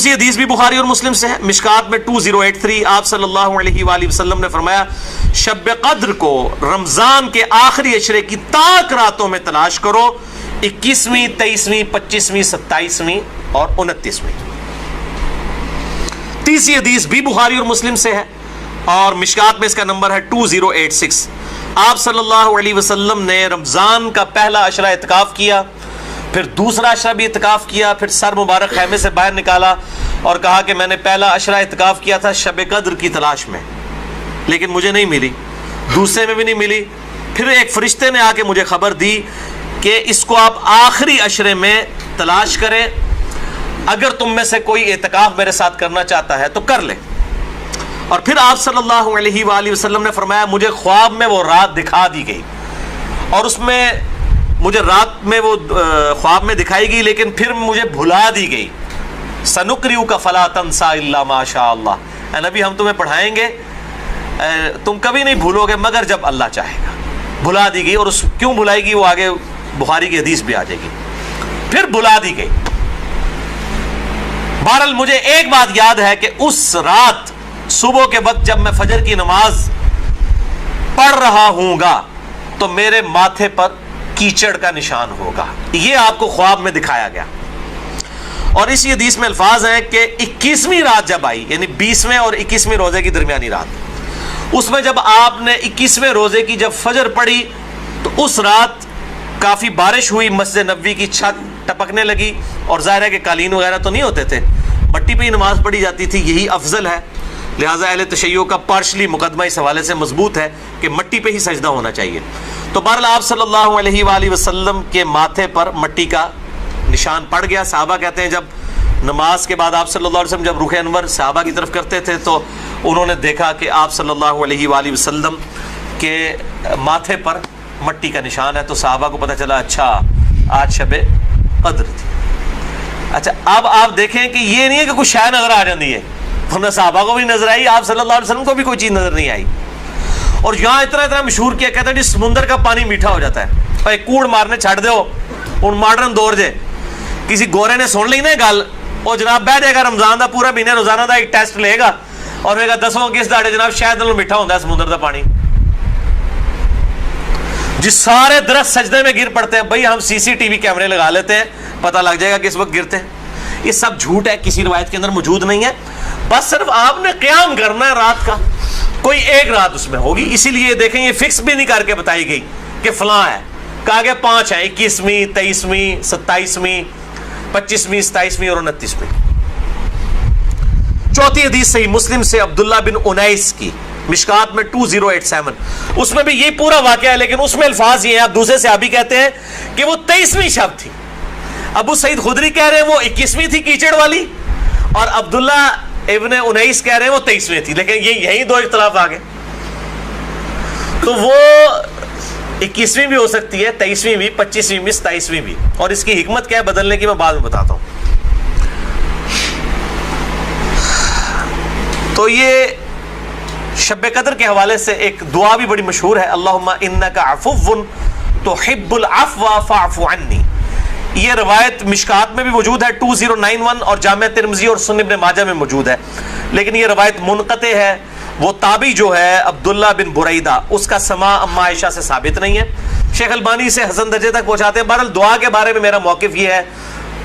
تیسری حدیث بھی بخاری اور مسلم سے ہے، مشکات میں 2083، آپ صلی اللہ علیہ وآلہ وسلم نے فرمایا شب قدر کو رمضان کے آخری عشرے کی تاک راتوں میں تلاش کرو، 21ویں، 23ویں، 25ویں، 27ویں اور 29ویں۔ تیسری حدیث بھی بخاری اور مسلم سے ہے اور مشکات میں اس کا نمبر ہے 2086، آپ صلی اللہ علیہ وسلم نے رمضان کا پہلا عشرہ اعتکاف کیا، پھر دوسرا عشرہ بھی اعتکاف کیا، پھر سر مبارک خیمے سے باہر نکالا اور کہا کہ میں نے پہلا عشرہ اعتکاف کیا تھا شب قدر کی تلاش میں، لیکن مجھے نہیں ملی، دوسرے میں بھی نہیں ملی، پھر ایک فرشتے نے آ کے مجھے خبر دی کہ اس کو آپ آخری عشرے میں تلاش کریں، اگر تم میں سے کوئی اعتکاف میرے ساتھ کرنا چاہتا ہے تو کر لے۔ اور پھر آپ صلی اللہ علیہ وآلہ وسلم نے فرمایا مجھے خواب میں وہ رات دکھا دی گئی، اور اس میں مجھے رات میں وہ خواب میں دکھائی گئی لیکن پھر مجھے بھلا دی گئی، سنقرئک فلا تنسى الا ما شاء اللہ، اے نبی ہم تمہیں پڑھائیں گے تم کبھی نہیں بھولو گے مگر جب اللہ چاہے گا۔ بھلا دی گئی، اور اس کیوں بھلائی گئی وہ آگے بخاری کی حدیث بھی آ جائے گی، پھر بھلا دی گئی۔ بہرحال مجھے ایک بات یاد ہے کہ اس رات صبح کے وقت جب میں فجر کی نماز پڑھ رہا ہوں گا تو میرے ماتھے پر کیچڑ کا نشان ہوگا، یہ آپ کو خواب میں دکھایا گیا۔ اور اسی حدیث میں الفاظ ہیں کہ 21ویں رات جب آئی، یعنی 20ویں اور 21ویں روزے کی درمیانی رات، اس میں جب آپ نے 21ویں روزے کی جب فجر پڑھی تو اس رات کافی بارش ہوئی، مسجد نبوی کی چھت ٹپکنے لگی، اور ظاہر ہے کہ قالین وغیرہ تو نہیں ہوتے تھے، مٹی پہ ہی نماز پڑھی جاتی تھی، یہی افضل ہے، لہٰذا اہل تشیع کا پارشلی مقدمہ اس حوالے سے مضبوط ہے کہ مٹی پہ ہی سجدہ ہونا چاہیے۔ تو بہرحال آپ صلی اللہ علیہ وآلہ وسلم کے ماتھے پر مٹی کا نشان پڑ گیا۔ صحابہ کہتے ہیں جب نماز کے بعد آپ صلی اللہ علیہ وسلم جب رخ انور صحابہ کی طرف کرتے تھے تو انہوں نے دیکھا کہ آپ صلی اللہ علیہ وآلہ وسلم کے ماتھے پر مٹی کا نشان ہے، تو صحابہ کو پتہ چلا اچھا آج شب قدر تھی۔ اچھا اب آپ دیکھیں کہ یہ نہیں ہے کہ کچھ شے نظر آ جاتی ہے، ورنہ صحابہ کو بھی نظر آئی، آپ صلی اللہ علیہ وسلم کو بھی کوئی چیز نظر نہیں آئی۔ اور یہاں اتنا مشہور کیا کہتے ہیں جی سمندر کا پانی میٹھا ہو جاتا ہے، بھائی کوڑ مارنے چھڑ دو ہوں ماڈرن دور جے، کسی گورے نے سن لی نا گل، وہ جناب بہ جائے گا رمضان دا پورا مہینے روزانہ دا ایک ٹیسٹ لے گا اور کہے گا 10واں کس داڑے جناب شاید نالوں میٹھا ہوتا ہے سمندر دا پانی۔ جی سارے درخت سجدے میں گر پڑتے ہیں، بھائی ہم CCTV کیمرے لگا لیتے ہیں، پتہ لگ جائے گا کس وقت گرتے ہیں۔ یہ سب جھوٹ ہے، کسی روایت کے اندر موجود نہیں ہے، بس صرف آپ نے قیام کرنا ہے رات کا، کوئی ایک رات اس میں ہوگی، اسی لیے دیکھیں یہ فکس بھی نہیں کر کے بتائی گئی کہ فلاں ہے، کہا گیا 5 ہیں، 21ویں، 23ویں، 27ویں، 25ویں، 27ویں اور 29ویں۔ چوتھی حدیث صحیح مسلم سے عبداللہ بن انیس کی، مشکات میں 2087، اس میں بھی یہ پورا واقعہ ہے لیکن اس میں الفاظ یہ ہیں، اب دوسرے صحابی کہتے ہیں کہ وہ 23ویں شب تھی، ابو سعید خدری کہہ رہے ہیں وہ 21ویں تھی کیچڑ والی، اور عبداللہ ابن انیس کہہ رہے ہیں وہ 23ویں تھی، لیکن یہی دو اختلاف آ گئے۔ تو وہ 21ویں بھی ہو سکتی ہے، 23ویں بھی، 25ویں بھی، 27ویں بھی، اور اس کی حکمت کیا ہے بدلنے کی میں بعد میں بتاتا ہوں۔ تو یہ شب قدر کے حوالے سے ایک دعا بھی بڑی مشہور ہے، اللہم انک عفو تحب العفو فاعف عنی، یہ روایت مشکات میں بھی موجود ہے 2091 اور جامع ترمذی اور سنن ابن ماجہ میں موجود ہے، لیکن یہ روایت منقطع ہے، وہ تابعی جو ہے عبداللہ بن بریدہ اس کا سماع اما عائشہ سے ثابت نہیں ہے، شیخ البانی سے حسن درجے تک پہنچاتے ہیں۔ بہرحال دعا کے بارے میں میرا موقف یہ ہے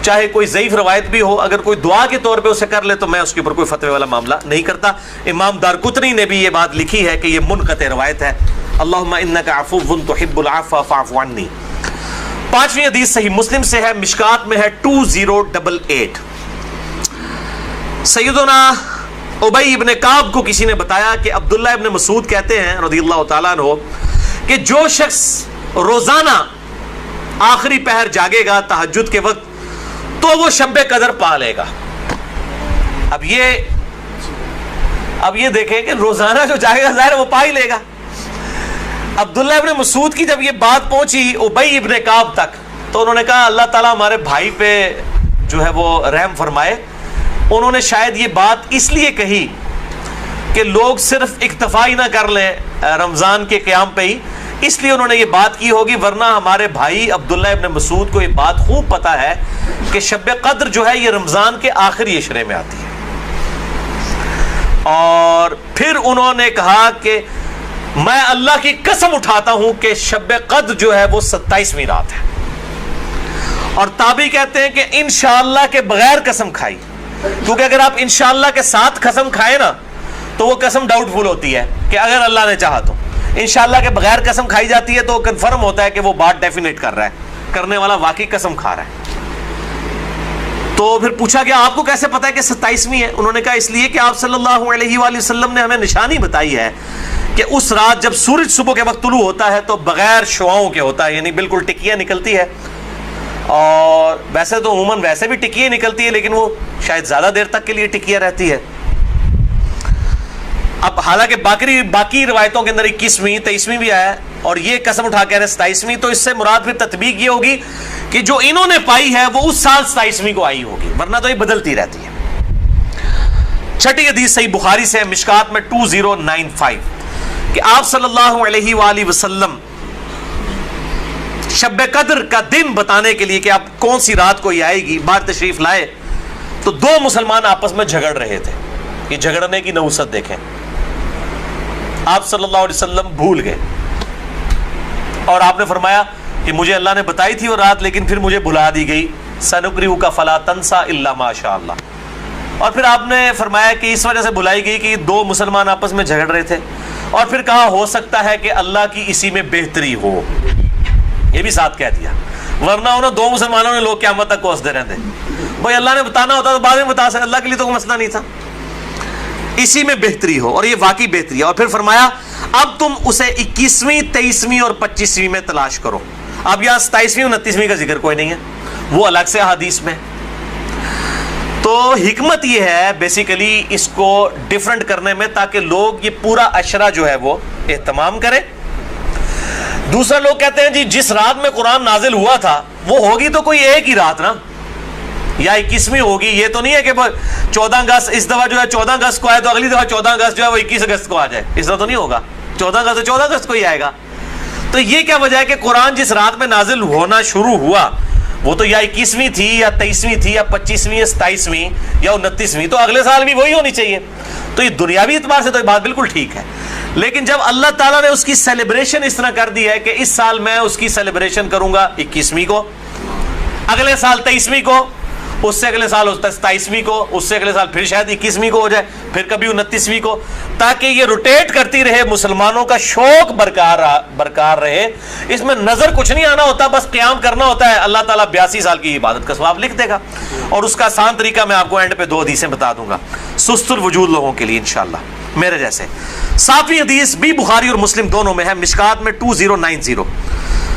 چاہے کوئی ضعیف روایت بھی ہو، اگر کوئی دعا کے طور پہ اسے کر لے تو میں اس کے اوپر کوئی فتوی والا معاملہ نہیں کرتا۔ امام دارقطنی نے بھی یہ بات لکھی ہے کہ یہ منقطع روایت ہے، اللہم انک عفو تحب العفو فاعف عنی۔ پانچویں حدیث صحیح مسلم سے ہے، مشکات میں ہے 2088، سیدنا ابی ابن کعب کو کسی نے بتایا کہ عبداللہ ابن مسعود کہتے ہیں رضی اللہ تعالیٰ عنہ کہ جو شخص روزانہ آخری پہر جاگے گا تہجد کے وقت تو وہ شب قدر پا لے گا۔ اب یہ دیکھیں کہ روزانہ جو جاگے گا ظاہر وہ پا ہی لے گا۔ عبداللہ ابن مسعود کی جب یہ بات پہنچی ابی ابن کعب تک تو انہوں نے کہا اللہ تعالیٰ ہمارے بھائی پہ جو ہے وہ رحم فرمائے، انہوں نے شاید یہ بات اس لیے کہی کہ لوگ صرف اکتفا ہی نہ کر لیں رمضان کے قیام پہ ہی، اس لیے انہوں نے یہ بات کی ہوگی، ورنہ ہمارے بھائی عبداللہ ابن مسعود کو یہ بات خوب پتا ہے کہ شب قدر جو ہے یہ رمضان کے آخری عشرے میں آتی ہے. اور پھر انہوں نے کہا کہ میں اللہ کی قسم اٹھاتا ہوں کہ شب قدر جو ہے وہ 27ویں رات ہے. اور تابعی کہتے ہیں کہ انشاءاللہ کے بغیر قسم کھائی، کیونکہ اگر آپ انشاءاللہ کے ساتھ قسم کھائیں نا تو وہ قسم ڈاؤٹ فل ہوتی ہے کہ اگر اللہ نے چاہا تو. انشاءاللہ کے بغیر قسم کھائی جاتی ہے تو کنفرم ہوتا ہے کہ وہ بات ڈیفینیٹ کر رہا ہے، کرنے والا واقعی قسم کھا رہا ہے. تو پھر پوچھا کہ آپ کو کیسے پتا ہے کہ 27ویں ہے؟ انہوں نے کہا اس لیے کہ آپ صلی اللہ علیہ وآلہ وسلم نے ہمیں نشانی بتائی ہے کہ اس رات جب سورج صبح کے وقت طلوع ہوتا ہے تو بغیر شعاؤں کے ہوتا ہے، یعنی بالکل ٹکیاں نکلتی ہے. اور ویسے تو عموماً ویسے بھی ٹکیاں نکلتی ہے، لیکن وہ شاید زیادہ دیر تک کے لیے ٹکیاں رہتی ہے. اب حالانکہ باقی روایتوں کے اندر 21ویں 23ویں بھی آیا ہے، اور یہ قسم اٹھا کے 27ویں، تو اس سے مراد پھر تطبیق یہ ہوگی کہ جو انہوں نے پائی ہے وہ اس سال 27ویں کو آئی ہوگی، ورنہ تو یہ بدلتی رہتی ہے. چھٹی حدیث صحیح بخاری سے ہے، مشکات میں 2095، کہ آپ صلی اللہ علیہ وآلہ وسلم شب قدر کا دن بتانے کے لیے کہ آپ کون سی رات کو یہ آئے گی باہر تشریف لائے، تو دو مسلمان آپس میں جھگڑ رہے تھے. یہ جھگڑنے کی نحوست دیکھیں. آپ صلی اللہ علیہ وسلم بھول گئے اور آپ نے فرمایا کہ مجھے اللہ نے بتائی تھی وہ رات، لیکن پھر مجھے بھلا دی گئی. سنقرئک فلا تنسى الا ما شاء اللہ. اور پھر آپ نے فرمایا کہ اس وجہ سے بھلائی گئی کہ دو مسلمان آپس میں جھگڑ رہے تھے، اور پھر کہا ہو سکتا ہے کہ اللہ کی اسی میں بہتری ہو. یہ بھی ساتھ کہہ دیا، ورنہ انہوں دو مسلمانوں نے لوگ قیامت تک کوستے رہتے. بھائی اللہ نے بتانا ہوتا تو بعد میں بتا سکتے، اللہ کے لیے تو کوئی مسئلہ نہیں تھا. اسی میں بہتری ہو، اور یہ واقعی بہتری ہے. اور پھر فرمایا اب تم اسے 21ویں 23ویں اور 25ویں میں تلاش کرو. اب یہاں 27ویں 29ویں کا ذکر کوئی نہیں ہے، وہ الگ سے حدیث میں. تو حکمت یہ ہے بیسیکلی اس کو ڈیفرنٹ کرنے میں، تاکہ لوگ یہ پورا عشرہ جو ہے وہ اہتمام کریں. دوسرا لوگ کہتے ہیں جی جس رات میں قرآن نازل ہوا تھا وہ ہوگی تو کوئی ایک ہی رات نا، یا 21ویں ہوگی. یہ تو نہیں ہے کہ 14 اگست اس دفعہ جو ہے 14 اگست کو آئے تو اگلی دفعہ 14 اگست جو ہے وہ 21 اگست کو آ جائے. اس طرح تو نہیں ہوگا، 14 اگست تو 14 اگست کو ہی آئے گا. تو یہ کیا وجہ ہے کہ قرآن جس رات میں نازل ہونا شروع ہوا وہ تو یا 21ویں تھی یا 23ویں تھی یا 25ویں یا 27ویں یا 29ویں، تو اگلے سال بھی وہی ہونی چاہیے. تو یہ دنیاوی اعتبار سے تو یہ بات بالکل ٹھیک ہے. لیکن جب اللہ تعالیٰ نے اس کی سیلیبریشن اس طرح کر دی ہے کہ اس سال میں اس کی سیلیبریشن کروں گا 21ویں کو، اگلے سال 23ویں کو، اس سے اگلے سال 27ویں کو، اس سے اگلے سال پھر شاید 21ویں کو ہو جائے، پھر کبھی 29ویں کو، تاکہ یہ روٹیٹ کرتی رہے، مسلمانوں کا شوق برقرار رہے. اس میں نظر کچھ نہیں آنا ہوتا، بس قیام کرنا ہوتا ہے. اللہ تعالیٰ 82 سال کی عبادت کا ثواب لکھ دے گا. اور اس کا آسان طریقہ میں آپ کو اینڈ پہ 2 حدیثیں بتا دوں گا سست الوجود لوگوں کے لیے انشاءاللہ میرے جیسے. 7ویں حدیث بھی بخاری اور مسلم دونوں میں ہے، مشکات میں 2090.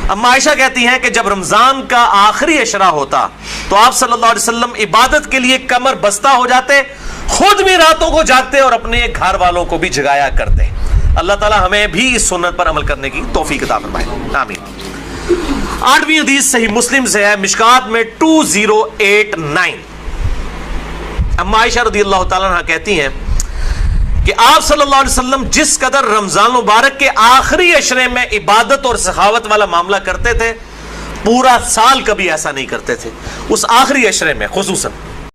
اما عائشہ کہتی ہیں کہ جب رمضان کا آخری عشرہ ہوتا تو آپ صلی اللہ علیہ وسلم عبادت کے لیے کمر بستہ ہو جاتے، خود بھی راتوں کو جاگتے اور اپنے گھر والوں کو بھی جگایا کرتے. اللہ تعالی ہمیں بھی اس سنت پر عمل کرنے کی توفیق عطا فرمائے، آمین. 8ویں حدیث صحیح مسلم سے ہے، مشکات میں 2089. اما عائشہ رضی اللہ تعالیٰ عنہ کہتی ہیں کہ آپ صلی اللہ علیہ وسلم جس قدر رمضان مبارک کے آخری عشرے میں عبادت اور سخاوت والا معاملہ کرتے تھے، پورا سال کبھی ایسا نہیں کرتے تھے. اس آخری عشرے میں خصوصاً